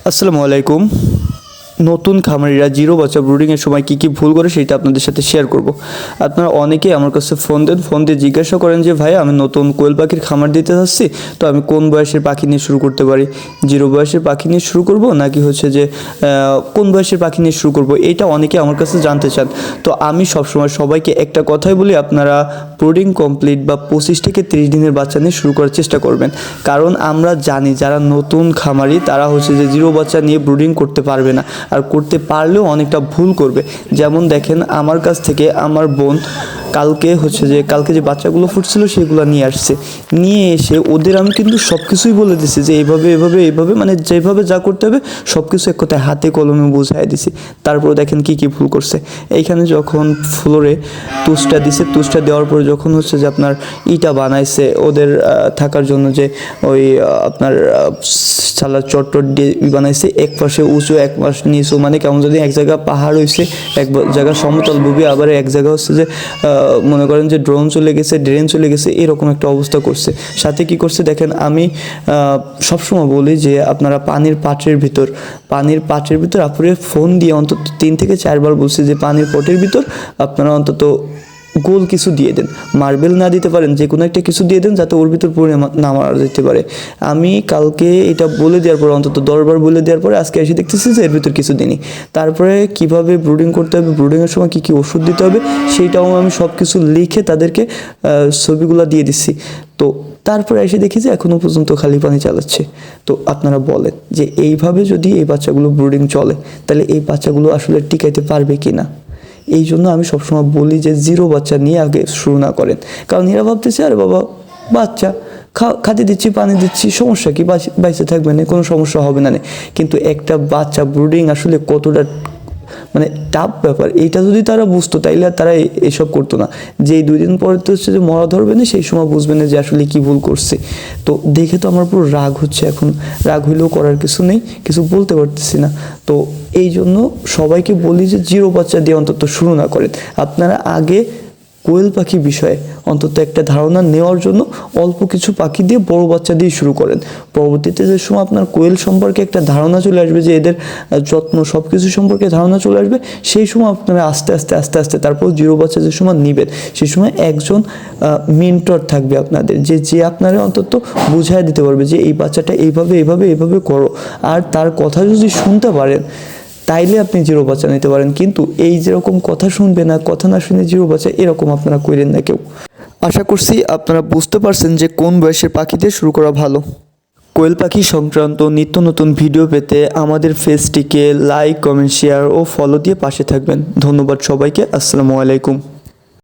আসসালামু আলাইকুম। নতুন খামারিরা জিরো বাচ্চা ব্রুডিংয়ের সময় কী কী ভুল করে সেটা আপনাদের সাথে শেয়ার করব। আপনারা অনেকেই আমার কাছে ফোন দিয়ে জিজ্ঞাসা করেন যে ভাই আমি নতুন কোয়েল পাখির খামার দিতে চাচ্ছি, তো আমি কোন বয়সের পাখি নিয়ে শুরু করতে পারি? জিরো বয়সের পাখি নিয়ে শুরু করব নাকি হচ্ছে যে কোন বয়সের পাখি নিয়ে শুরু করব, এইটা অনেকে আমার কাছে জানতে চান। তো আমি সবসময় সবাইকে একটা কথাই বলি, আপনারা ব্রুডিং কমপ্লিট বা 25 থেকে 30 দিনের বাচ্চা নিয়ে শুরু করার চেষ্টা করবেন। কারণ আমরা জানি যারা নতুন খামারি তারা হচ্ছে যে জিরো বাচ্চা নিয়ে ব্রুডিং করতে পারবে না, আর করতে পারলেও অনেকটা ভুল করবে। যেমন দেখেন, আমার কাছ থেকে আমার বোন কালকে যে বাচ্চাগুলো ফুটছিল সেগুলো নিয়ে আসছে। নিয়ে এসে ওদের আমি কিন্তু সব কিছুই বলে দিছি যে এইভাবে মানে যেভাবে যা করতে হবে সব কিছু এক কথায় হাতে কলমে বুঝাই দিছি। তারপর দেখেন কি ভুল করছে। এইখানে যখন ফ্লোরে তুষটা দেওয়ার পরে যখন হচ্ছে যে আপনার ইটা বানাইছে ওদের থাকার জন্য, যে ওই আপনার সালার চট্টর দিয়ে বানাইছে, এক পাশে উঁচু এক পাশ নিচু, মানে কেমন যদি এক জায়গা পাহাড় হয়েছে, এক জায়গা সমতল ভূমি, আবার এক জায়গা হচ্ছে যে মনে করেন যে ড্রেন চলে গেছে, এরকম একটা অবস্থা করছে। সাথে কি করছে দেখেন, আমি সবসময় বলি যে আপনারা পানির পাত্রের ভিতর আপনারা ফোন দিয়ে অন্তত 3 থেকে 4 বার বলছি যে পানির পটের ভিতর আপনারা অন্তত গোল কিছু দিয়ে দেন। মার্বেল না দিতে পারেন, যে কোনো একটা কিছু দিয়ে দেন যাতে ওর ভিতর পড়ে না মারা যেতে পারে। আমি কালকে এটা বলে দেওয়ার পর, অন্তত 10 বার বলে দেওয়ার পরে আজকে এসে দেখতেছি যে এর ভিতর কিছু দিনই। তারপরে কিভাবে ব্রুডিং করতে হবে, ব্রুডিংয়ের সময় কী ওষুধ দিতে হবে সেইটাও আমি সব কিছু লিখে তাদেরকে ছবিগুলো দিয়ে দিচ্ছি। তো তারপরে এসে দেখি যে এখনও পর্যন্ত খালি পানি চালাচ্ছে। তো আপনারা বলেন যে এইভাবে যদি এই বাচ্চাগুলো ব্রুডিং চলে তাহলে এই বাচ্চাগুলো আসলে টিকাইতে পারবে কি না? এই জন্য আমি সবসময় বলি যে জিরো বাচ্চা নিয়ে আগে শুরু না করেন। কারণ এরা ভাবতেছে আরে বাবা বাচ্চা খাতে দিচ্ছি, পানি দিচ্ছি, সমস্যা কি, বাইসে থাকবে না, কোনো সমস্যা হবে না। কিন্তু একটা বাচ্চা ব্রুডিং আসলে কতটা মানে টাফ ব্যাপার, এইটা যদি তারা বুঝতো তাইলে আর তারা এসব করতো না। যে 2 দিন পরে তো হচ্ছে যে মরা ধরবে না, সেই সময় বুঝবে না যে আসলে কি ভুল করছে। তো দেখে তো আমার পুরো রাগ হচ্ছে। এখন রাগ হইলেও করার কিছু নেই, কিছু বলতে পারতেছি না। তো এই জন্য সবাইকে বলি যে জিরো বাচ্চা দিয়ে অন্তত শুরু না করেন। আপনারা আগে কোয়েল পাখি বিষয়ে অন্তত একটা ধারণা নেওয়ার জন্য অল্প কিছু পাখি দিয়ে বড় বাচ্চা দিয়ে শুরু করেন। পরবর্তীতে যে সময় আপনার কোয়েল সম্পর্কে একটা ধারণা চলে আসবে, যে এদের যত্ন সব কিছু সম্পর্কে ধারণা চলে আসবে, সেই সময় আপনারা আস্তে আস্তে তারপর জিরো বাচ্চা যে সময় নেবেন সেই সময় একজন মেন্টর থাকবে আপনাদের, যে আপনারা অন্তত বুঝাই দিতে পারবে যে এই বাচ্চাটা এইভাবে করো। আর তার কথা যদি শুনতে পারেন তাইলে আপনি জিরো বাচ্চা নিতে পারেন। কিন্তু এই যেরকম কথা শুনবে না, কথা না শুনে জিরো বাচ্চা, এরকম আপনারা করেন না কেউ। আশা করছি আপনারা বুঝতে পারছেন যে কোন বয়সের পাখিতে শুরু করা ভালো। কোয়েল পাখি সংক্রান্ত নিত্য নতুন ভিডিও পেতে আমাদের পেজটিকে লাইক, কমেন্ট, শেয়ার ও ফলো দিয়ে পাশে থাকবেন। ধন্যবাদ সবাইকে। আসসালামু আলাইকুম।